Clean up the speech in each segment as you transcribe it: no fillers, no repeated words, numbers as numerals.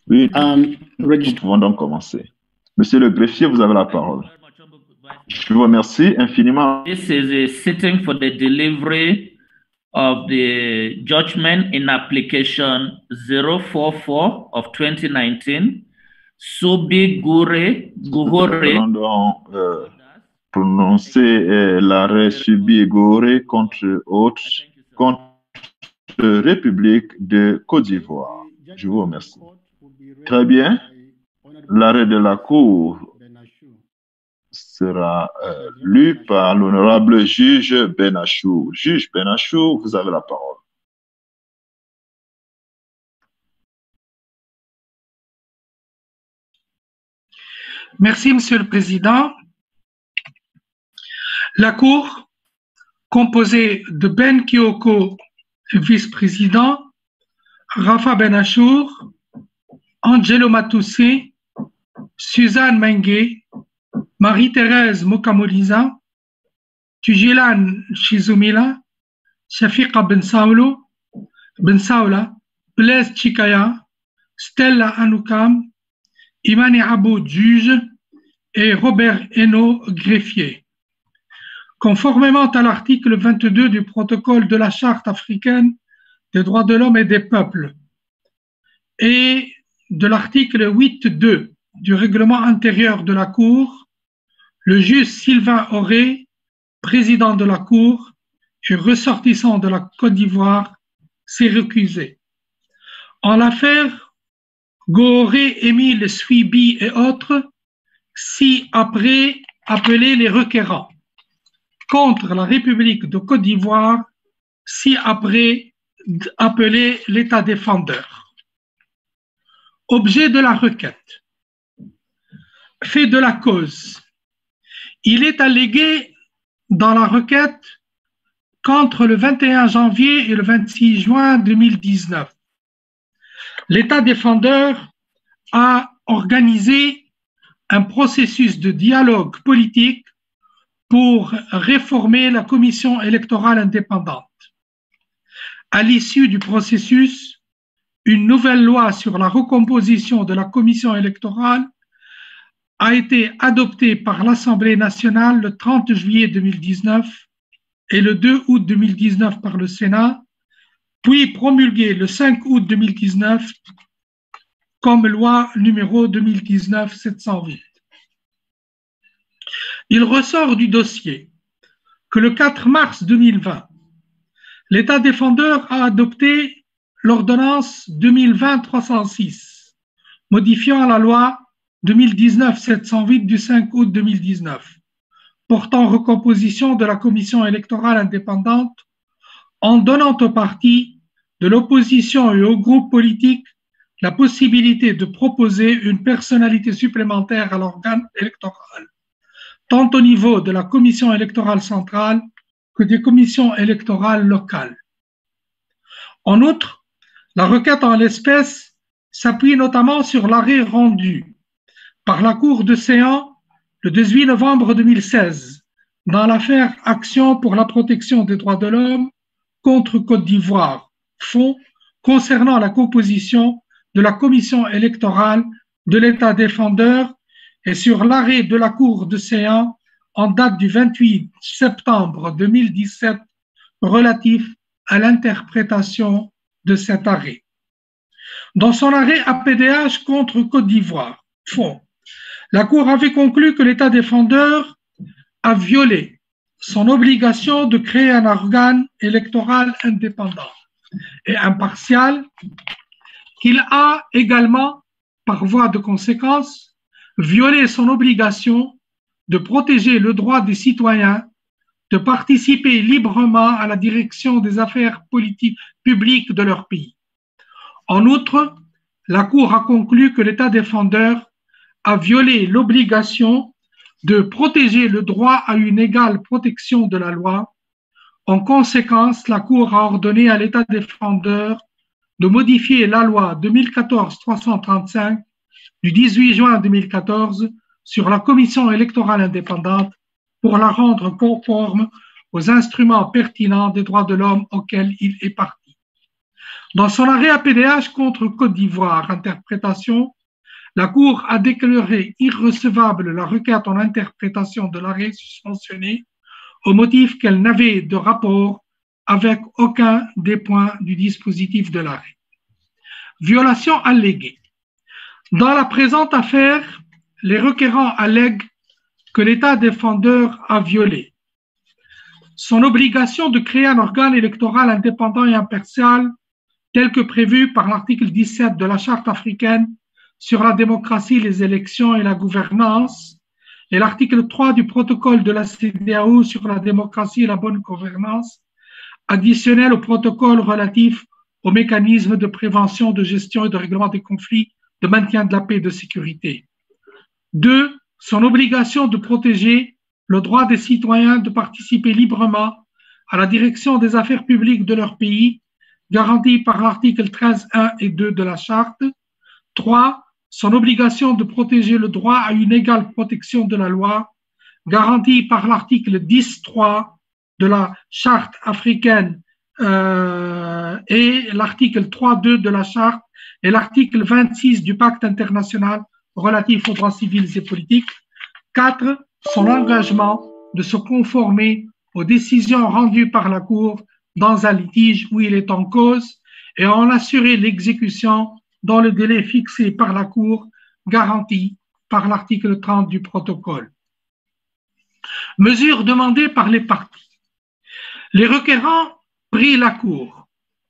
Oui, nous pouvons donc commencer. Monsieur le greffier, vous avez la parole. Je vous remercie infiniment. This is a sitting for the delivery of the judgment in application 044 of 2019, Subi Guhore. Nous allons prononcer l'arrêt Subi Guhore contre République de Côte d'Ivoire. Je vous remercie. Très bien. L'arrêt de la Cour sera lu par l'honorable juge Benachou. Juge Benachou, vous avez la parole. Merci, Monsieur le Président. La Cour, composée de Ben Kioko, vice-président, Rafa Benachour, Angelo Matoussi, Suzanne Mengue, Marie-Thérèse Mokamoliza, Tujilan Chizumila, Shafiqa Ben Saoula, Blaise Chikaya, Stella Anoukam, Imani Aboud, juge, et Robert Hainaut, greffier. Conformément à l'article 22 du protocole de la Charte africaine des droits de l'homme et des peuples et de l'article 8.2 du règlement intérieur de la Cour, le juge Sylvain Auré, président de la Cour et ressortissant de la Côte d'Ivoire, s'est récusé. En l'affaire Gohoré, Émile Suibi et autres, ci-après appelés les requérants, contre la République de Côte d'Ivoire, ci-après appelé l'État défendeur. Objet de la requête. Fait de la cause. Il est allégué dans la requête qu'entre le 21 janvier et le 26 juin 2019, l'État défendeur a organisé un processus de dialogue politique pour réformer la commission électorale indépendante. À l'issue du processus, une nouvelle loi sur la recomposition de la commission électorale a été adoptée par l'Assemblée nationale le 30 juillet 2019 et le 2 août 2019 par le Sénat, puis promulguée le 5 août 2019 comme loi numéro 2019-708. Il ressort du dossier que le 4 mars 2020, l'État défendeur a adopté l'ordonnance 2020-306, modifiant la loi 2019-708 du 5 août 2019, portant recomposition de la commission électorale indépendante, en donnant aux partis de l'opposition et aux groupes politiques la possibilité de proposer une personnalité supplémentaire à l'organe électoral, tant au niveau de la commission électorale centrale que des commissions électorales locales. En outre, la requête en l'espèce s'appuie notamment sur l'arrêt rendu par la Cour de Séan le 18 novembre 2016 dans l'affaire Action pour la protection des droits de l'homme contre Côte d'Ivoire, fond concernant la composition de la commission électorale de l'État défendeur et sur l'arrêt de la Cour de Séan en date du 28 septembre 2017 relatif à l'interprétation de cet arrêt. Dans son arrêt APDH contre Côte d'Ivoire, fond, la Cour avait conclu que l'État défendeur a violé son obligation de créer un organe électoral indépendant et impartial, qu'il a également, par voie de conséquence, violé son obligation de protéger le droit des citoyens de participer librement à la direction des affaires politiques publiques de leur pays. En outre, la Cour a conclu que l'État défendeur a violé l'obligation de protéger le droit à une égale protection de la loi. En conséquence, la Cour a ordonné à l'État défendeur de modifier la loi 2014-335 du 18 juin 2014 sur la commission électorale indépendante pour la rendre conforme aux instruments pertinents des droits de l'homme auxquels il est parti. Dans son arrêt APDH contre Côte d'Ivoire, interprétation, la Cour a déclaré irrecevable la requête en interprétation de l'arrêt susmentionné au motif qu'elle n'avait de rapport avec aucun des points du dispositif de l'arrêt. Violation alléguée. Dans la présente affaire, les requérants allèguent que l'État défendeur a violé son obligation de créer un organe électoral indépendant et impartial tel que prévu par l'article 17 de la Charte africaine sur la démocratie, les élections et la gouvernance et l'article 3 du protocole de la CEDEAO sur la démocratie et la bonne gouvernance, additionnel au protocole relatif aux mécanismes de prévention, de gestion et de règlement des conflits, de maintien de la paix et de sécurité. 2. Son obligation de protéger le droit des citoyens de participer librement à la direction des affaires publiques de leur pays, garantie par l'article 13.1 et 2 de la Charte. 3. Son obligation de protéger le droit à une égale protection de la loi, garantie par l'article 10.3 de la Charte africaine et l'article 3.2 de la Charte et l'article 26 du Pacte international relatif aux droits civils et politiques. 4. Son engagement de se conformer aux décisions rendues par la Cour dans un litige où il est en cause et en assurer l'exécution dans le délai fixé par la Cour, garanti par l'article 30 du protocole. Mesures demandées par les parties. Les requérants prient la Cour.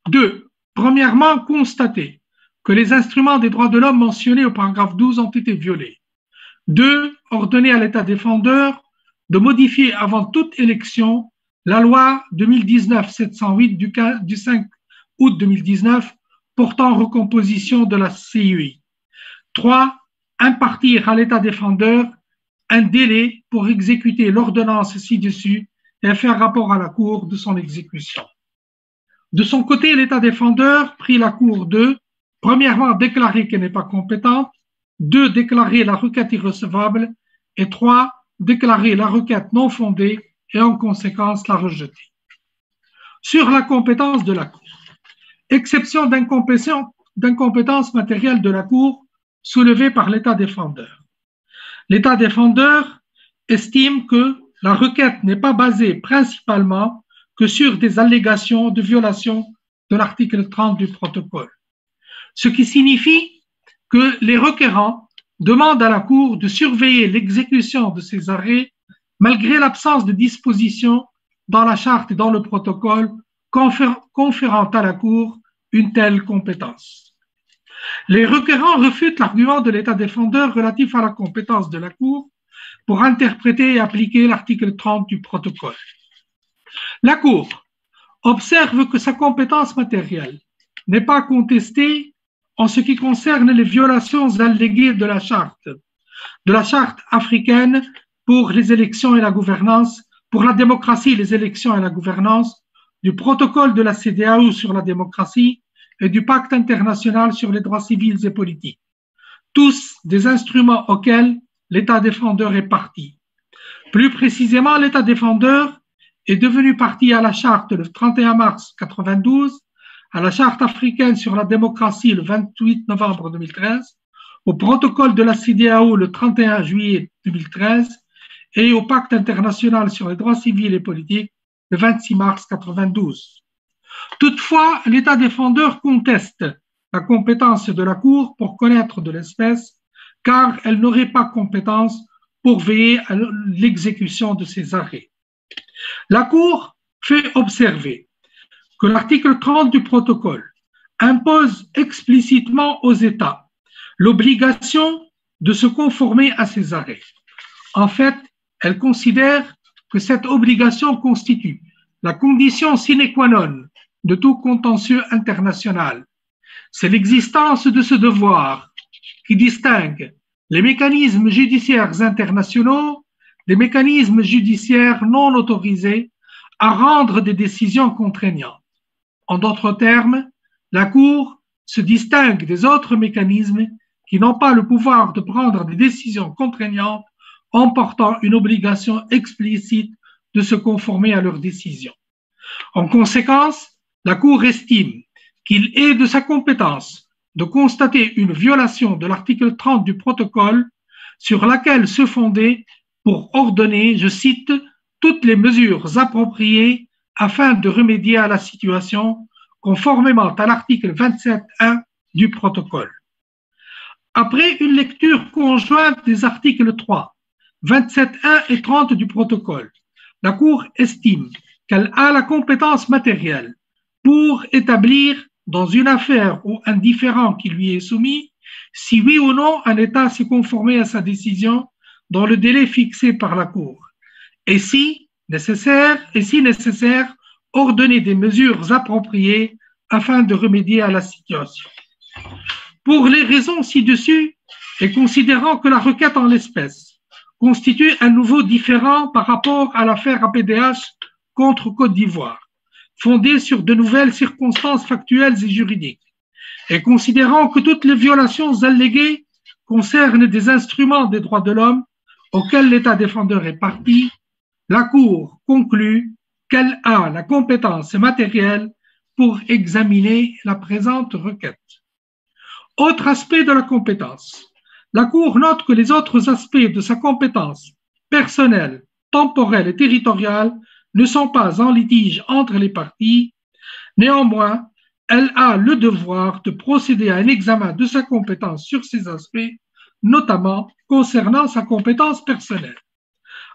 2. Premièrement, constater que les instruments des droits de l'homme mentionnés au paragraphe 12 ont été violés. 2. Ordonner à l'État défendeur de modifier avant toute élection la loi 2019-708 du 5 août 2019 portant recomposition de la CEI. 3. Impartir à l'État défendeur un délai pour exécuter l'ordonnance ci-dessus et faire rapport à la Cour de son exécution. De son côté, l'État défendeur prie la Cour de, premièrement, déclarer qu'elle n'est pas compétente, 2. Déclarer la requête irrecevable et 3. Déclarer la requête non fondée et en conséquence la rejeter. Sur la compétence de la Cour. Exception d'incompétence matérielle de la Cour soulevée par l'État défendeur. L'État défendeur estime que la requête n'est pas basée principalement que sur des allégations de violation de l'article 30 du protocole, ce qui signifie que les requérants demandent à la Cour de surveiller l'exécution de ces arrêts malgré l'absence de dispositions dans la charte et dans le protocole conférant à la Cour une telle compétence. Les requérants refutent l'argument de l'État défendeur relatif à la compétence de la Cour pour interpréter et appliquer l'article 30 du protocole. La Cour observe que sa compétence matérielle n'est pas contestée en ce qui concerne les violations alléguées de la charte africaine pour les élections et la gouvernance, pour la démocratie, les élections et la gouvernance, du protocole de la CEDEAO sur la démocratie et du pacte international sur les droits civils et politiques. Tous des instruments auxquels l'État défendeur est partie. Plus précisément, l'État défendeur est devenu partie à la charte le 31 mars 1992, à la charte africaine sur la démocratie le 28 novembre 2013, au protocole de la CEDEAO le 31 juillet 2013 et au pacte international sur les droits civils et politiques le 26 mars 1992. Toutefois, l'État défendeur conteste la compétence de la Cour pour connaître de l'espèce, car elle n'aurait pas compétence pour veiller à l'exécution de ces arrêts. La Cour fait observer que l'article 30 du protocole impose explicitement aux États l'obligation de se conformer à ces arrêts. En fait, elle considère que cette obligation constitue la condition sine qua non de tout contentieux international. C'est l'existence de ce devoir qui distingue les mécanismes judiciaires internationaux des mécanismes judiciaires non autorisés à rendre des décisions contraignantes. En d'autres termes, la Cour se distingue des autres mécanismes qui n'ont pas le pouvoir de prendre des décisions contraignantes en portant une obligation explicite de se conformer à leurs décisions. En conséquence, la Cour estime qu'il est de sa compétence de constater une violation de l'article 30 du protocole sur laquelle se fonder pour ordonner, je cite, toutes les mesures appropriées afin de remédier à la situation conformément à l'article 27.1 du protocole. Après une lecture conjointe des articles 3, 27.1 et 30 du protocole, la Cour estime qu'elle a la compétence matérielle pour établir dans une affaire ou un différend qui lui est soumis si oui ou non un État s'est conformé à sa décision dans le délai fixé par la Cour et si nécessaire, ordonner des mesures appropriées afin de remédier à la situation. Pour les raisons ci-dessus, et considérant que la requête en l'espèce constitue un nouveau différend par rapport à l'affaire APDH contre Côte d'Ivoire, fondée sur de nouvelles circonstances factuelles et juridiques, et considérant que toutes les violations alléguées concernent des instruments des droits de l'homme auxquels l'État défendeur est partie, la Cour conclut qu'elle a la compétence matérielle pour examiner la présente requête. Autre aspect de la compétence. La Cour note que les autres aspects de sa compétence personnelle, temporelle et territoriale ne sont pas en litige entre les parties. Néanmoins, elle a le devoir de procéder à un examen de sa compétence sur ces aspects, notamment concernant sa compétence personnelle.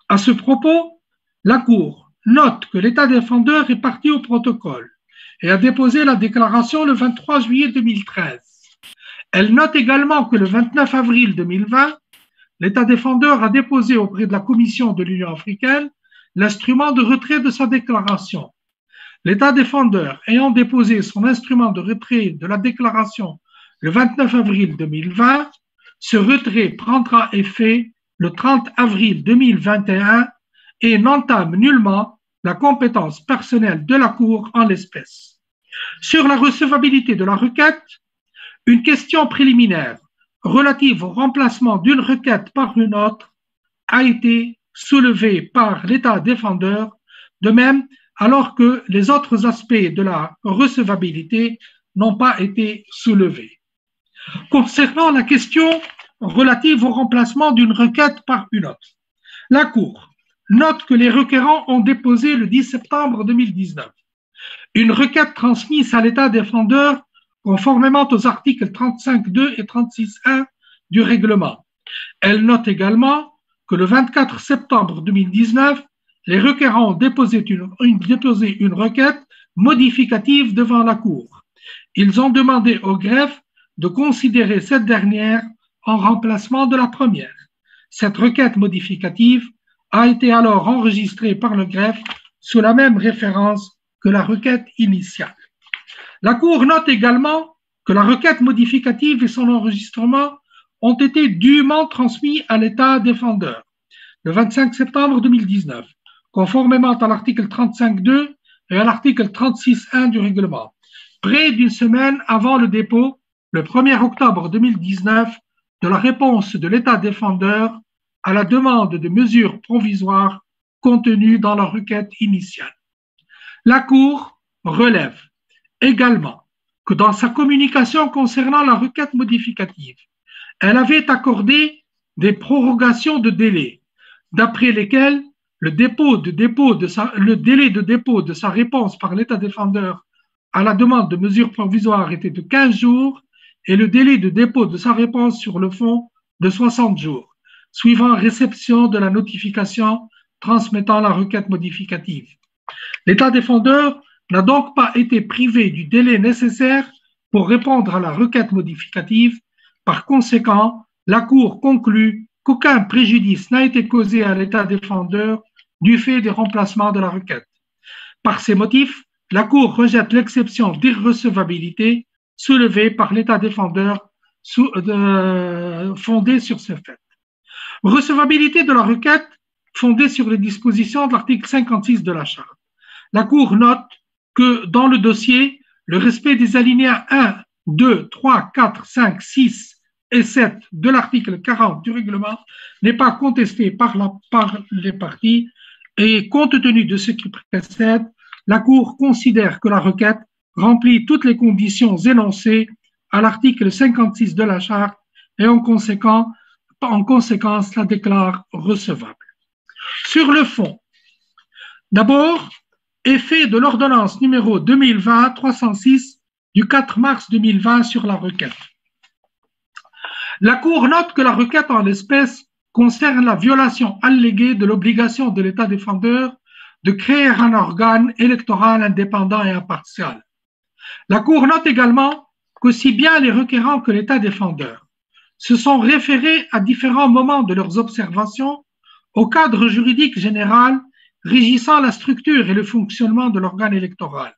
À ce propos, la Cour note que l'État défendeur est partie au protocole et a déposé la déclaration le 23 juillet 2013. Elle note également que le 29 avril 2020, l'État défendeur a déposé auprès de la Commission de l'Union africaine l'instrument de retrait de sa déclaration. L'État défendeur ayant déposé son instrument de retrait de la déclaration le 29 avril 2020, ce retrait prendra effet le 30 avril 2021 et n'entame nullement la compétence personnelle de la Cour en l'espèce. Sur la recevabilité de la requête, une question préliminaire relative au remplacement d'une requête par une autre a été soulevée par l'État défendeur, de même alors que les autres aspects de la recevabilité n'ont pas été soulevés. Concernant la question relative au remplacement d'une requête par une autre, la Cour note que les requérants ont déposé le 10 septembre 2019 une requête transmise à l'État défendeur conformément aux articles 35.2 et 36.1 du règlement. Elle note également que le 24 septembre 2019, les requérants ont déposé une requête modificative devant la Cour. Ils ont demandé au greffe de considérer cette dernière en remplacement de la première. Cette requête modificative a été alors enregistrée par le greffe sous la même référence que la requête initiale. La Cour note également que la requête modificative et son enregistrement ont été dûment transmis à l'État défendeur le 25 septembre 2019, conformément à l'article 35.2 et à l'article 36.1 du règlement, près d'une semaine avant le dépôt, le 1er octobre 2019, de la réponse de l'État défendeur à la demande de mesures provisoires contenues dans la requête initiale. La Cour relève également que dans sa communication concernant la requête modificative, elle avait accordé des prorogations de délai, d'après lesquelles le délai de dépôt de sa réponse par l'État défendeur à la demande de mesures provisoires était de 15 jours et le délai de dépôt de sa réponse sur le fond de 60 jours, suivant réception de la notification transmettant la requête modificative. L'État défendeur n'a donc pas été privé du délai nécessaire pour répondre à la requête modificative. Par conséquent, la Cour conclut qu'aucun préjudice n'a été causé à l'État défendeur du fait des remplacements de la requête. Par ces motifs, la Cour rejette l'exception d'irrecevabilité soulevée par l'État défendeur fondée sur ce fait. Recevabilité de la requête fondée sur les dispositions de l'article 56 de la Charte. La Cour note que dans le dossier, le respect des alinéas 1, 2, 3, 4, 5, 6 et 7 de l'article 40 du règlement n'est pas contesté par les parties et compte tenu de ce qui précède, la Cour considère que la requête remplit toutes les conditions énoncées à l'article 56 de la Charte et en conséquence la déclare recevable. Sur le fond, d'abord, effet de l'ordonnance numéro 2020-306 du 4 mars 2020 sur la requête. La Cour note que la requête en l'espèce concerne la violation alléguée de l'obligation de l'État défendeur de créer un organe électoral indépendant et impartial. La Cour note également qu'aussi bien les requérants que l'État défendeur se sont référés à différents moments de leurs observations au cadre juridique général régissant la structure et le fonctionnement de l'organe électoral.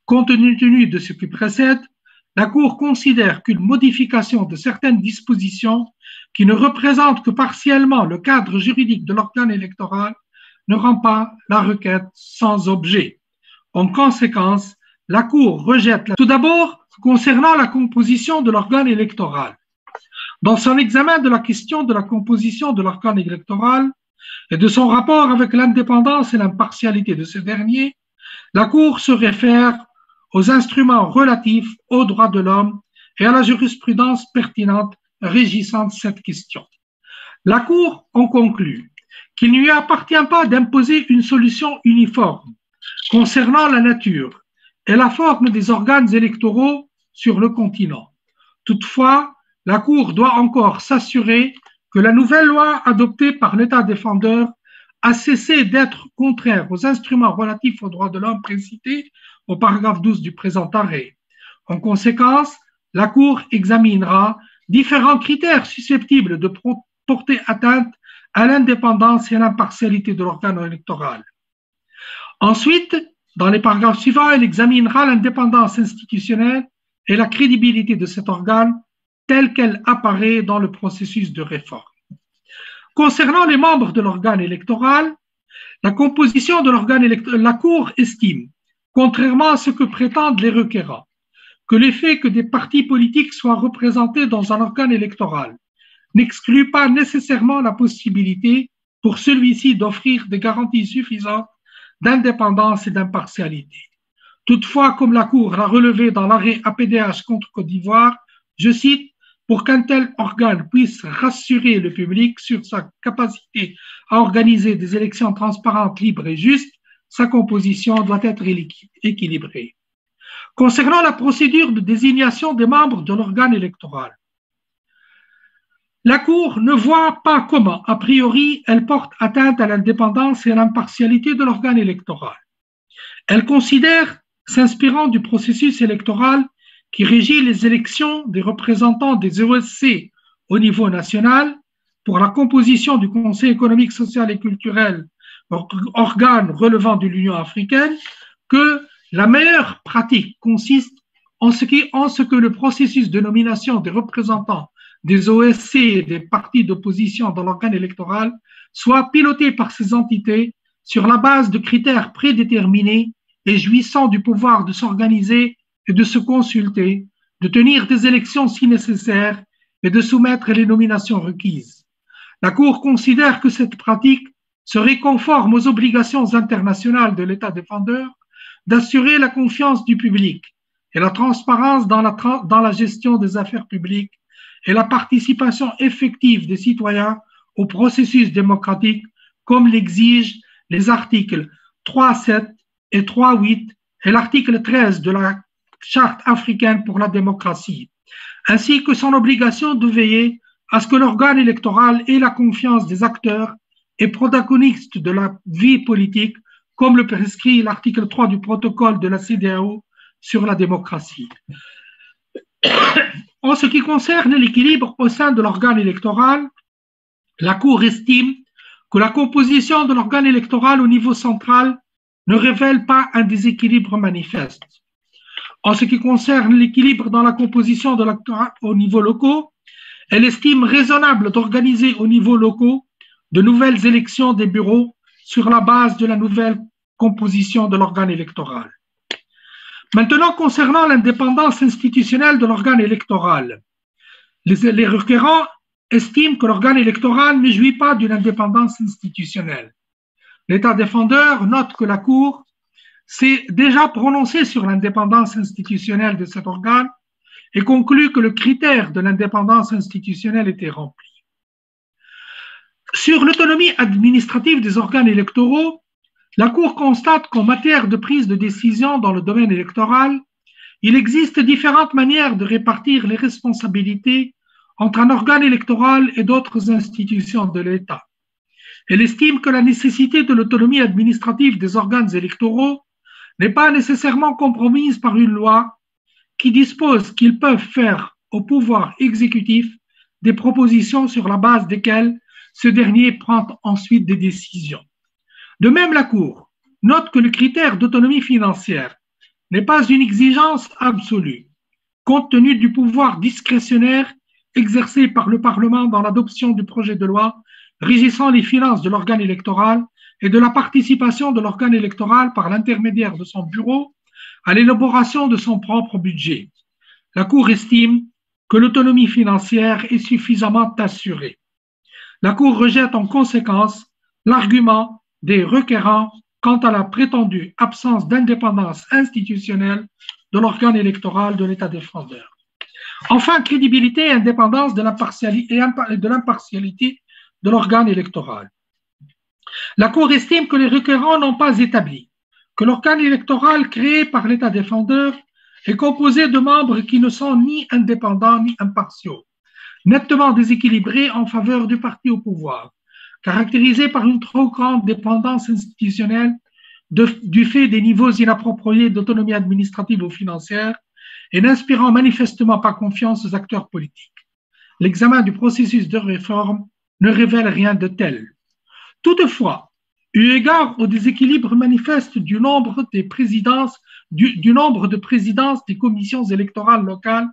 Compte tenu de ce qui précède, la Cour considère qu'une modification de certaines dispositions qui ne représentent que partiellement le cadre juridique de l'organe électoral ne rend pas la requête sans objet. En conséquence, la Cour rejette tout d'abord concernant la composition de l'organe électoral. Dans son examen de la question de la composition de l'organe électoral et de son rapport avec l'indépendance et l'impartialité de ce dernier, la Cour se réfère aux instruments relatifs aux droits de l'homme et à la jurisprudence pertinente régissant cette question. La Cour en conclut qu'il ne lui appartient pas d'imposer une solution uniforme concernant la nature et la forme des organes électoraux sur le continent. Toutefois, la Cour doit encore s'assurer que la nouvelle loi adoptée par l'État défendeur a cessé d'être contraire aux instruments relatifs aux droits de l'homme précités au paragraphe 12 du présent arrêt. En conséquence, la Cour examinera différents critères susceptibles de porter atteinte à l'indépendance et à l'impartialité de l'organe électoral. Ensuite, dans les paragraphes suivants, elle examinera l'indépendance institutionnelle et la crédibilité de cet organe telle qu'elle apparaît dans le processus de réforme. Concernant les membres de l'organe électoral, la composition de l'organe électoral, la Cour estime, contrairement à ce que prétendent les requérants, que l'effet que des partis politiques soient représentés dans un organe électoral n'exclut pas nécessairement la possibilité pour celui-ci d'offrir des garanties suffisantes d'indépendance et d'impartialité. Toutefois, comme la Cour l'a relevé dans l'arrêt APDH contre Côte d'Ivoire, je cite, pour qu'un tel organe puisse rassurer le public sur sa capacité à organiser des élections transparentes, libres et justes, sa composition doit être équilibrée. Concernant la procédure de désignation des membres de l'organe électoral, la Cour ne voit pas comment, a priori, elle porte atteinte à l'indépendance et à l'impartialité de l'organe électoral. Elle considère, s'inspirant du processus électoral qui régit les élections des représentants des OSC au niveau national pour la composition du Conseil économique, social et culturel, organe relevant de l'Union africaine, que la meilleure pratique consiste en ce que le processus de nomination des représentants des OSC et des partis d'opposition dans l'organe électoral soit piloté par ces entités sur la base de critères prédéterminés et jouissant du pouvoir de s'organiser et de se consulter, de tenir des élections si nécessaire et de soumettre les nominations requises. La Cour considère que cette pratique serait conforme aux obligations internationales de l'État défendeur d'assurer la confiance du public et la transparence dans la gestion des affaires publiques et la participation effective des citoyens au processus démocratique comme l'exigent les articles 3.7 et 3.8 et l'article 13 de la Charte africaine pour la démocratie, ainsi que son obligation de veiller à ce que l'organe électoral ait la confiance des acteurs et protagonistes de la vie politique, comme le prescrit l'article 3 du protocole de la CEDEAO sur la démocratie. En ce qui concerne l'équilibre au sein de l'organe électoral, la Cour estime que la composition de l'organe électoral au niveau central ne révèle pas un déséquilibre manifeste. En ce qui concerne l'équilibre dans la composition de l'électorat au niveau locaux, elle estime raisonnable d'organiser au niveau locaux de nouvelles élections des bureaux sur la base de la nouvelle composition de l'organe électoral. Maintenant, concernant l'indépendance institutionnelle de l'organe électoral, les requérants estiment que l'organe électoral ne jouit pas d'une indépendance institutionnelle. L'État défendeur note que la Cour s'est déjà prononcé sur l'indépendance institutionnelle de cet organe et conclut que le critère de l'indépendance institutionnelle était rempli. Sur l'autonomie administrative des organes électoraux, la Cour constate qu'en matière de prise de décision dans le domaine électoral, il existe différentes manières de répartir les responsabilités entre un organe électoral et d'autres institutions de l'État. Elle estime que la nécessité de l'autonomie administrative des organes électoraux n'est pas nécessairement compromise par une loi qui dispose qu'ils peuvent faire au pouvoir exécutif des propositions sur la base desquelles ce dernier prend ensuite des décisions. De même, la Cour note que le critère d'autonomie financière n'est pas une exigence absolue, compte tenu du pouvoir discrétionnaire exercé par le Parlement dans l'adoption du projet de loi régissant les finances de l'organe électoral et de la participation de l'organe électoral par l'intermédiaire de son bureau à l'élaboration de son propre budget. La Cour estime que l'autonomie financière est suffisamment assurée. La Cour rejette en conséquence l'argument des requérants quant à la prétendue absence d'indépendance institutionnelle de l'organe électoral de l'État défendeur. Enfin, crédibilité et indépendance de l'impartialité de l'organe électoral. La Cour estime que les requérants n'ont pas établi que l'organe électoral créé par l'État défendeur est composé de membres qui ne sont ni indépendants ni impartiaux, nettement déséquilibrés en faveur du parti au pouvoir, caractérisé par une trop grande dépendance institutionnelle du fait des niveaux inappropriés d'autonomie administrative ou financière et n'inspirant manifestement pas confiance aux acteurs politiques. L'examen du processus de réforme ne révèle rien de tel. Toutefois, eu égard au déséquilibre manifeste du nombre de présidences des commissions électorales locales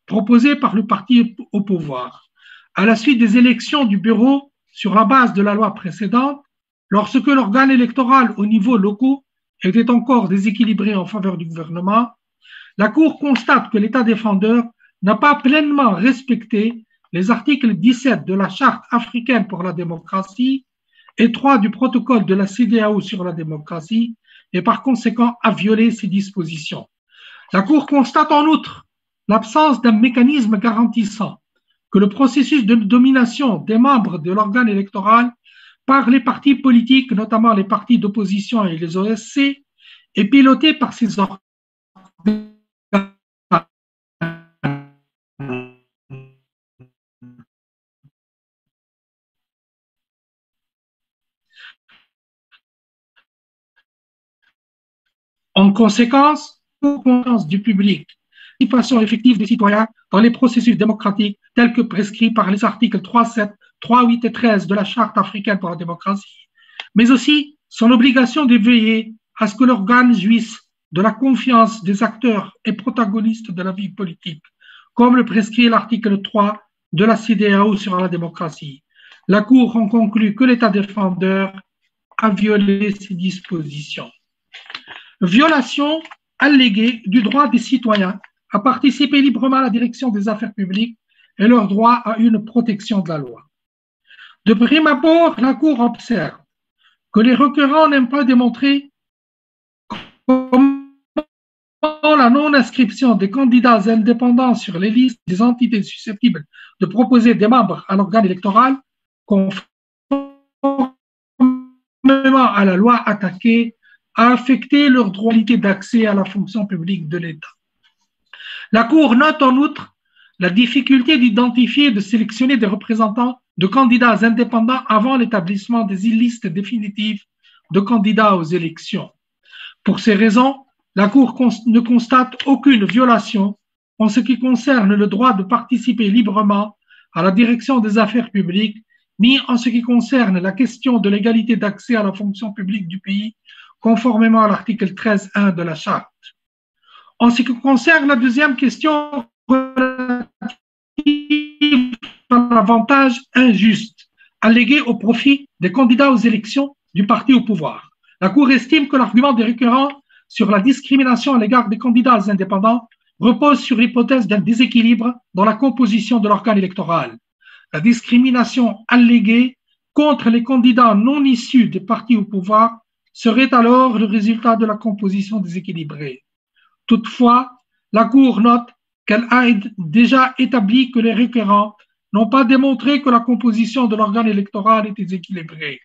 proposées par le parti au pouvoir, à la suite des élections du bureau sur la base de la loi précédente, lorsque l'organe électoral au niveau local était encore déséquilibré en faveur du gouvernement, la Cour constate que l'État défendeur n'a pas pleinement respecté les articles 17 de la Charte africaine pour la démocratie et 3 du protocole de la CEDEAO sur la démocratie et par conséquent a violé ces dispositions. La Cour constate en outre l'absence d'un mécanisme garantissant que le processus de nomination des membres de l'organe électoral par les partis politiques, notamment les partis d'opposition et les OSC, est piloté par ces organes. En conséquence, pour confiance du public, participation effective des citoyens dans les processus démocratiques tels que prescrits par les articles 3, 7, 3, 8 et 13 de la Charte africaine pour la démocratie, mais aussi son obligation de veiller à ce que l'organe jouisse de la confiance des acteurs et protagonistes de la vie politique, comme le prescrit l'article 3 de la CEDEAO sur la démocratie. La Cour en conclut que l'État défendeur a violé ces dispositions. Violation alléguée du droit des citoyens à participer librement à la direction des affaires publiques et leur droit à une protection de la loi. De prime abord, la Cour observe que les requérants n'aiment pas démontrer comment la non-inscription des candidats indépendants sur les listes des entités susceptibles de proposer des membres à l'organe électoral, conformément à la loi attaquée, a affecté leur droit d'accès à la fonction publique de l'État. La Cour note en outre la difficulté d'identifier et de sélectionner des représentants de candidats indépendants avant l'établissement des listes définitives de candidats aux élections. Pour ces raisons, la Cour ne constate aucune violation en ce qui concerne le droit de participer librement à la direction des affaires publiques, ni en ce qui concerne la question de l'égalité d'accès à la fonction publique du pays, conformément à l'article 13.1 de la Charte. En ce qui concerne la deuxième question relative à l'avantage injuste allégué au profit des candidats aux élections du parti au pouvoir, la Cour estime que l'argument des requérants sur la discrimination à l'égard des candidats indépendants repose sur l'hypothèse d'un déséquilibre dans la composition de l'organe électoral. La discrimination alléguée contre les candidats non issus des partis au pouvoir serait alors le résultat de la composition déséquilibrée. Toutefois, la Cour note qu'elle a déjà établi que les requérants n'ont pas démontré que la composition de l'organe électoral était déséquilibrée.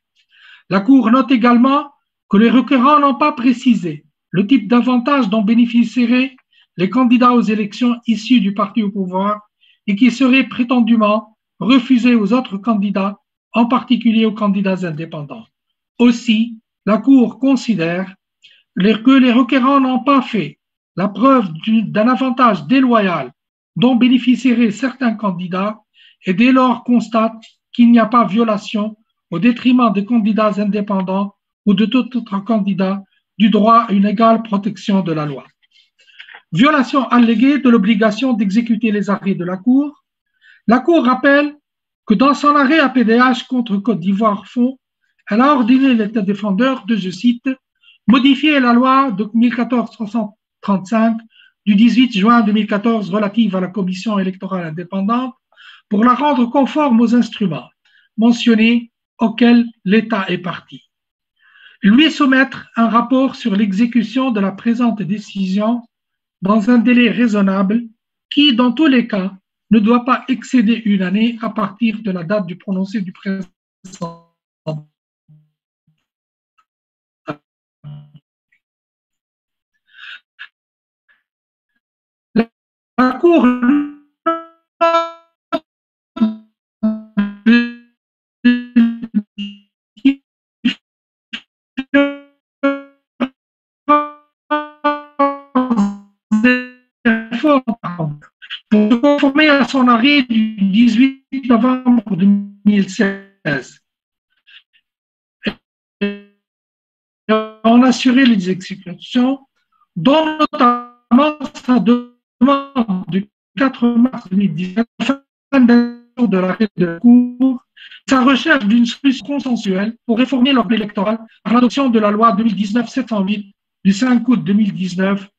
La Cour note également que les requérants n'ont pas précisé le type d'avantages dont bénéficieraient les candidats aux élections issus du parti au pouvoir et qui seraient prétendument refusés aux autres candidats, en particulier aux candidats indépendants. Aussi, la Cour considère que les requérants n'ont pas fait la preuve d'un avantage déloyal dont bénéficieraient certains candidats et dès lors constate qu'il n'y a pas violation au détriment des candidats indépendants ou de tout autre candidat du droit à une égale protection de la loi. Violation alléguée de l'obligation d'exécuter les arrêts de la Cour. La Cour rappelle que dans son arrêt APDH contre Côte d'Ivoire Fonds, elle a ordonné l'État défendeur de, je cite, modifier la loi de 1435 du 18 juin 2014 relative à la Commission électorale indépendante pour la rendre conforme aux instruments mentionnés auxquels l'État est partie. Lui soumettre un rapport sur l'exécution de la présente décision dans un délai raisonnable qui, dans tous les cas, ne doit pas excéder une année à partir de la date du prononcé du présent. La Cour pour se conformer à son arrêt du 18 novembre 2016 en assurer les exécutions, dont notamment sa demande du 4 mars 2019 de l'arrêt de la Cour, sa recherche d'une solution consensuelle pour réformer l'ordre électoral par l'adoption de la loi 2019-708 du 5 août 2019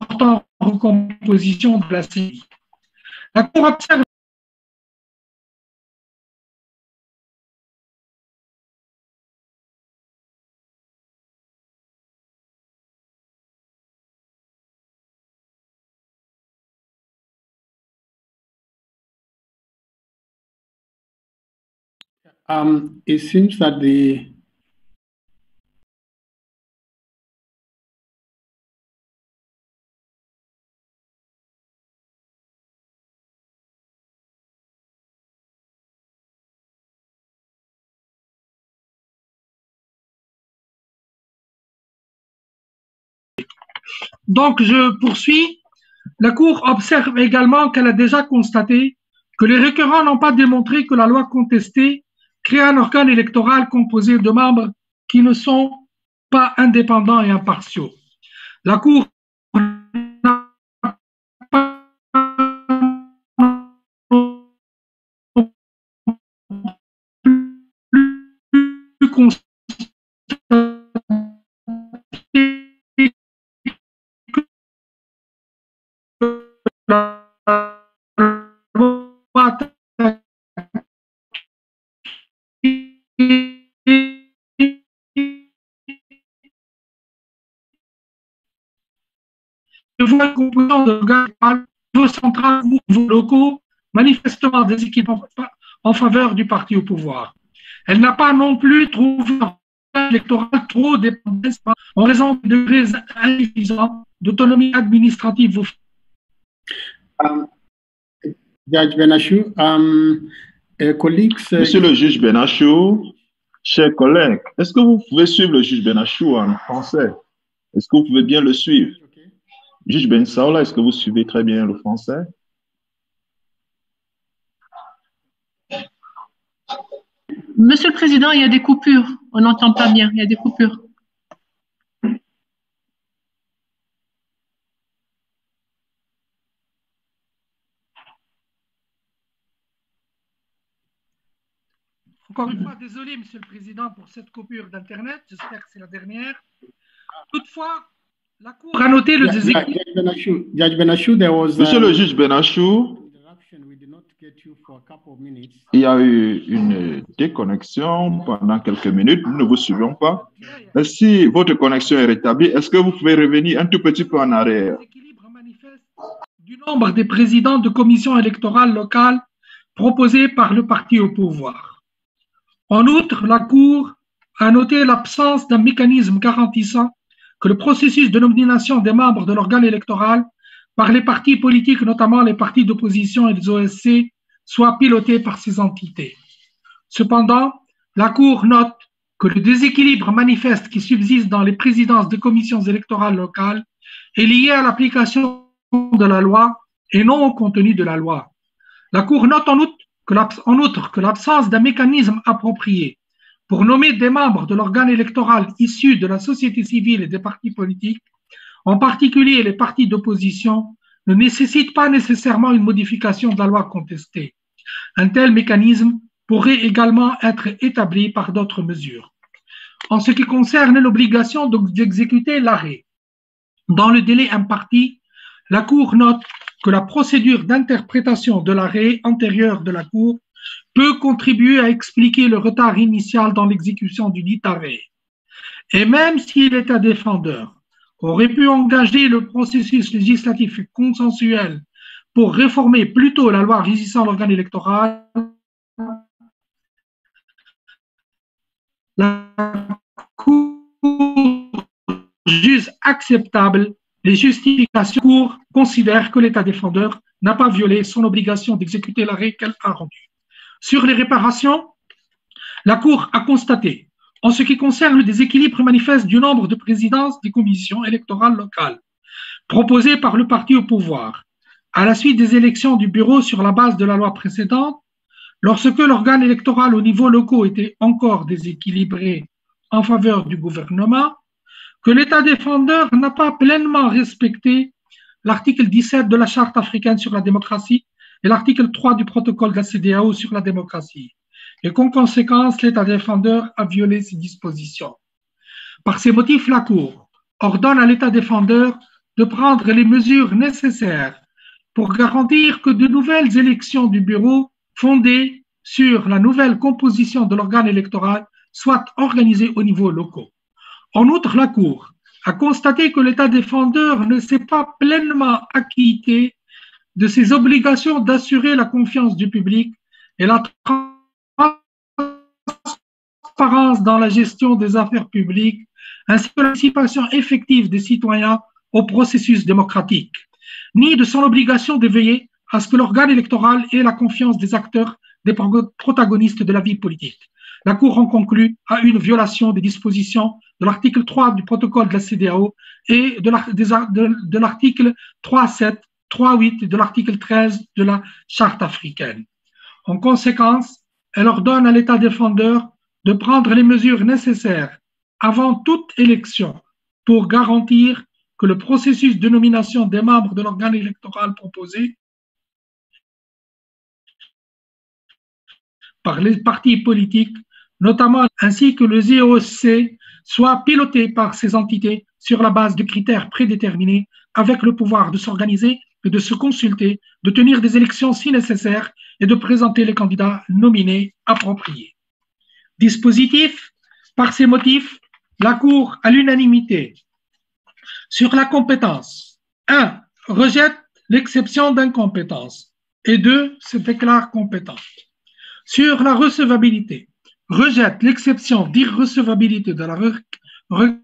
portant recomposition de la CI. La Cour observe it seems that the Donc, je poursuis. La Cour observe également qu'elle a déjà constaté que les requérants n'ont pas démontré que la loi contestée crée un organe électoral composé de membres qui ne sont pas indépendants et impartiaux. La Cour n'a pas pu constater la loi voit une composition de l'organe niveau central ou niveau locaux manifestement déséquilibrés en faveur du parti au pouvoir. Elle n'a pas non plus trouvé un organe électoral trop dépendant en raison de degrés insuffisants d'autonomie administrative. Judge Benachou, colleagues. Monsieur le juge Benachou, chers collègues, est-ce que vous pouvez suivre le juge Benachou en français? Est-ce que vous pouvez bien le suivre? Juge Ben Saoula, est-ce que vous suivez très bien le français? Monsieur le Président, il y a des coupures. On n'entend pas bien, il y a des coupures. Encore une fois, désolé, Monsieur le Président, pour cette coupure d'Internet. J'espère que c'est la dernière. Toutefois, la Cour a noté le déséquilibre. Judge Benachou, there was, Monsieur le juge Benachou, Il y a eu une déconnexion pendant quelques minutes. Nous ne vous suivons pas. Mais si votre connexion est rétablie, est-ce que vous pouvez revenir un tout petit peu en arrière? Du nombre des présidents de commissions électorales locales proposés par le parti au pouvoir. En outre, la Cour a noté l'absence d'un mécanisme garantissant que le processus de nomination des membres de l'organe électoral par les partis politiques, notamment les partis d'opposition et les OSC, soit piloté par ces entités. Cependant, la Cour note que le déséquilibre manifeste qui subsiste dans les présidences des commissions électorales locales est lié à l'application de la loi et non au contenu de la loi. La Cour note en outre que l'absence d'un mécanisme approprié pour nommer des membres de l'organe électoral issus de la société civile et des partis politiques, en particulier les partis d'opposition, ne nécessite pas nécessairement une modification de la loi contestée. Un tel mécanisme pourrait également être établi par d'autres mesures. En ce qui concerne l'obligation d'exécuter l'arrêt, dans le délai imparti, la Cour note que la procédure d'interprétation de l'arrêt antérieur de la Cour peut contribuer à expliquer le retard initial dans l'exécution du dit arrêt. Et même si l'État défendeur aurait pu engager le processus législatif consensuel pour réformer plus tôt la loi régissant l'organe électoral, la Cour juge acceptable les justifications. La Cour considère que l'État défendeur n'a pas violé son obligation d'exécuter l'arrêt qu'elle a rendu. Sur les réparations, la Cour a constaté, en ce qui concerne le déséquilibre manifeste du nombre de présidences des commissions électorales locales proposées par le parti au pouvoir, à la suite des élections du bureau sur la base de la loi précédente, lorsque l'organe électoral au niveau local était encore déséquilibré en faveur du gouvernement, que l'État défendeur n'a pas pleinement respecté l'article 17 de la Charte africaine sur la démocratie et l'article 3 du protocole de la CEDEAO sur la démocratie, et qu'en conséquence, l'État défendeur a violé ces dispositions. Par ces motifs, la Cour ordonne à l'État défendeur de prendre les mesures nécessaires pour garantir que de nouvelles élections du bureau fondées sur la nouvelle composition de l'organe électoral soient organisées au niveau local. En outre, la Cour a constaté que l'État défendeur ne s'est pas pleinement acquitté de ses obligations d'assurer la confiance du public et la transparence dans la gestion des affaires publiques, ainsi que la participation effective des citoyens au processus démocratique, ni de son obligation de veiller à ce que l'organe électoral ait la confiance des acteurs, des protagonistes de la vie politique. La Cour en conclut à une violation des dispositions de l'article 3 du protocole de la CEDEAO et de l'article 3.7, 3.8 et de l'article 13 de la Charte africaine. En conséquence, elle ordonne à l'État défendeur de prendre les mesures nécessaires avant toute élection pour garantir que le processus de nomination des membres de l'organe électoral proposé par les partis politiques, notamment ainsi que le ZOC, soit piloté par ces entités sur la base de critères prédéterminés, avec le pouvoir de s'organiser et de se consulter, de tenir des élections si nécessaire et de présenter les candidats nominés appropriés. Dispositif, par ces motifs, la Cour, à l'unanimité, sur la compétence, 1. Rejette l'exception d'incompétence et 2. Se déclare compétente. Sur la recevabilité, rejette l'exception d'irrecevabilité de la requête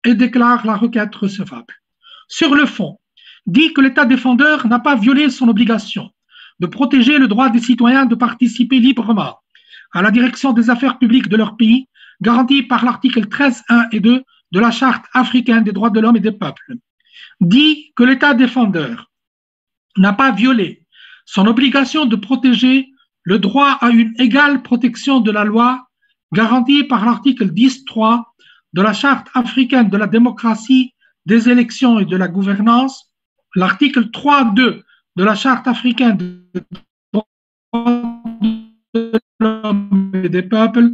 et déclare la requête recevable. Sur le fond, dit que l'État défendeur n'a pas violé son obligation de protéger le droit des citoyens de participer librement à la direction des affaires publiques de leur pays, garantie par l'article 13.1 et 2 de la Charte africaine des droits de l'homme et des peuples. Dit que l'État défendeur n'a pas violé son obligation de protéger le droit à une égale protection de la loi garantie par l'article 10.3 de la Charte africaine de la démocratie, des élections et de la gouvernance, l'article 3.2 de la Charte africaine des droits de l'homme et des peuples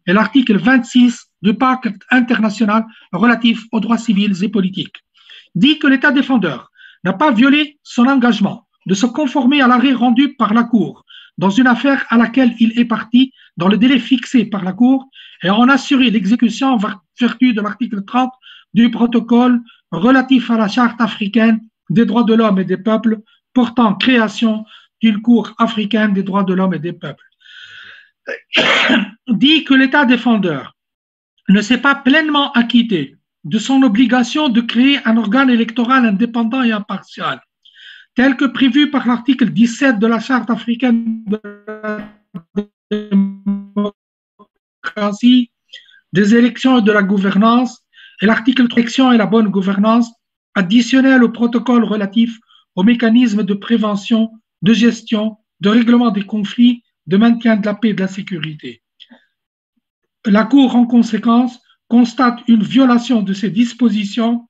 et l'article 26 du pacte international relatif aux droits civils et politiques. Dit que l'État défendeur n'a pas violé son engagement de se conformer à l'arrêt rendu par la Cour dans une affaire à laquelle il est parti dans le délai fixé par la Cour et en assurer l'exécution en vertu de l'article 30 du protocole relatif à la Charte africaine des droits de l'homme et des peuples portant création d'une Cour africaine des droits de l'homme et des peuples. Dit que l'État défendeur ne s'est pas pleinement acquitté de son obligation de créer un organe électoral indépendant et impartial, tel que prévu par l'article 17 de la Charte africaine de la démocratie, des élections et de la gouvernance, et l'article 3 élections et la bonne gouvernance, additionnel au protocole relatif aux mécanismes de prévention, de gestion, de règlement des conflits, de maintien de la paix et de la sécurité. La Cour, en conséquence, constate une violation de ces dispositions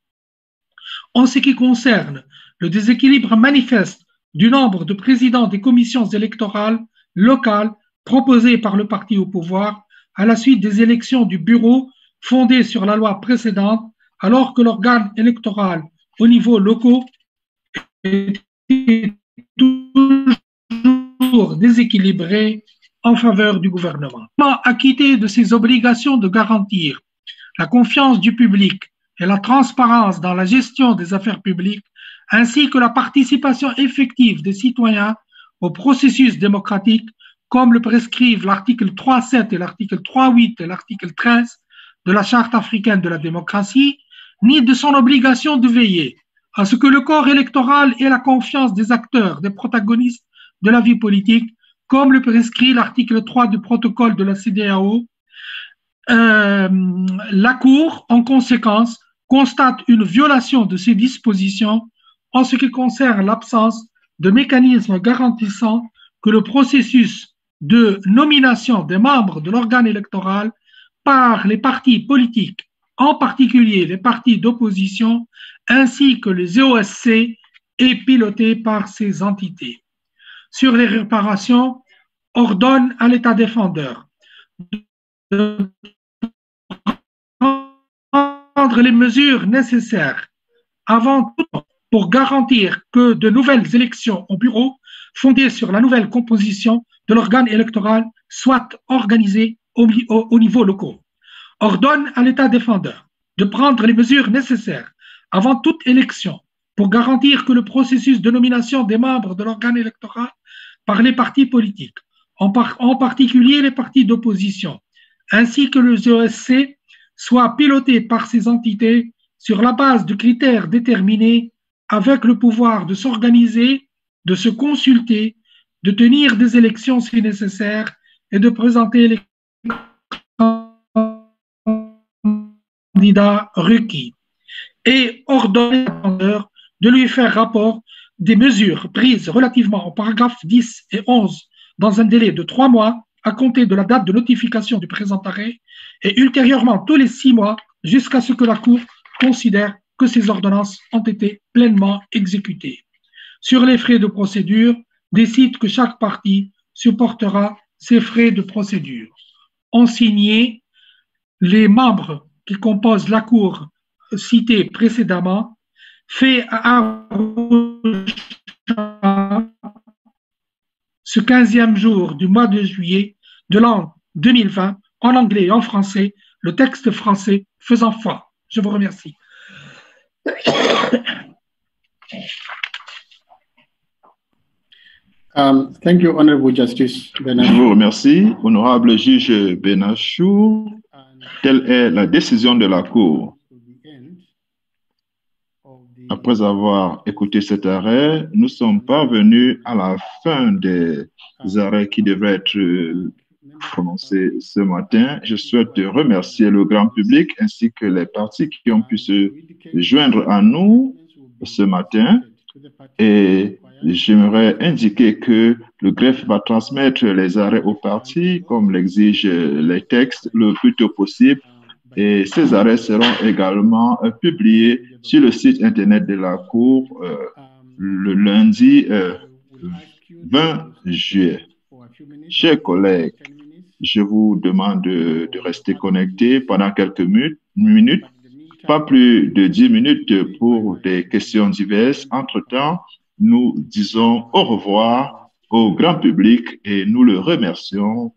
en ce qui concerne le déséquilibre manifeste du nombre de présidents des commissions électorales locales proposées par le parti au pouvoir à la suite des élections du bureau fondées sur la loi précédente, alors que l'organe électoral au niveau local est toujours déséquilibré en faveur du gouvernement. Acquitté de ses obligations de garantir la confiance du public et la transparence dans la gestion des affaires publiques, ainsi que la participation effective des citoyens au processus démocratique, comme le prescrivent l'article 3.7 et l'article 3.8 et l'article 13 de la Charte africaine de la démocratie, ni de son obligation de veiller à ce que le corps électoral ait la confiance des acteurs, des protagonistes de la vie politique, comme le prescrit l'article 3 du protocole de la CEDEAO. La Cour, en conséquence, constate une violation de ces dispositions en ce qui concerne l'absence de mécanismes garantissant que le processus de nomination des membres de l'organe électoral par les partis politiques, en particulier les partis d'opposition, ainsi que les EOSC, est piloté par ces entités. Sur les réparations, ordonne à l'État défendeur de prendre les mesures nécessaires avant tout pour garantir que de nouvelles élections au bureau fondées sur la nouvelle composition de l'organe électoral soient organisées au niveau local. Ordonne à l'État défendeur de prendre les mesures nécessaires avant toute élection pour garantir que le processus de nomination des membres de l'organe électoral par les partis politiques, en particulier les partis d'opposition, ainsi que le EOSC, soit piloté par ces entités sur la base de critères déterminés avec le pouvoir de s'organiser, de se consulter, de tenir des élections si nécessaire et de présenter les candidats requis. Et ordonne de lui faire rapport des mesures prises relativement aux paragraphes 10 et 11 dans un délai de 3 mois à compter de la date de notification du présent arrêt et ultérieurement tous les 6 mois jusqu'à ce que la Cour considère que ces ordonnances ont été pleinement exécutées. Sur les frais de procédure, décide que chaque partie supportera ses frais de procédure. Ont signé les membres qui composent la Cour citée précédemment, fait à ce 15e jour du mois de juillet de l'an 2020, en anglais et en français, le texte français faisant foi. Je vous remercie. Thank you, Honorable Justice Benachou. Je vous remercie, honorable juge Benachou. Telle est la décision de la Cour. Après avoir écouté cet arrêt, nous sommes parvenus à la fin des arrêts qui devraient être prononcés ce matin. Je souhaite remercier le grand public ainsi que les partis qui ont pu se joindre à nous ce matin. Et j'aimerais indiquer que le greffe va transmettre les arrêts aux partis, comme l'exigent les textes, le plus tôt possible. Et ces arrêts seront également publiés sur le site Internet de la Cour le lundi 20 juillet. Chers collègues, je vous demande de rester connectés pendant quelques minutes pas plus de 10 minutes pour des questions diverses. Entre-temps, nous disons au revoir au grand public et nous le remercions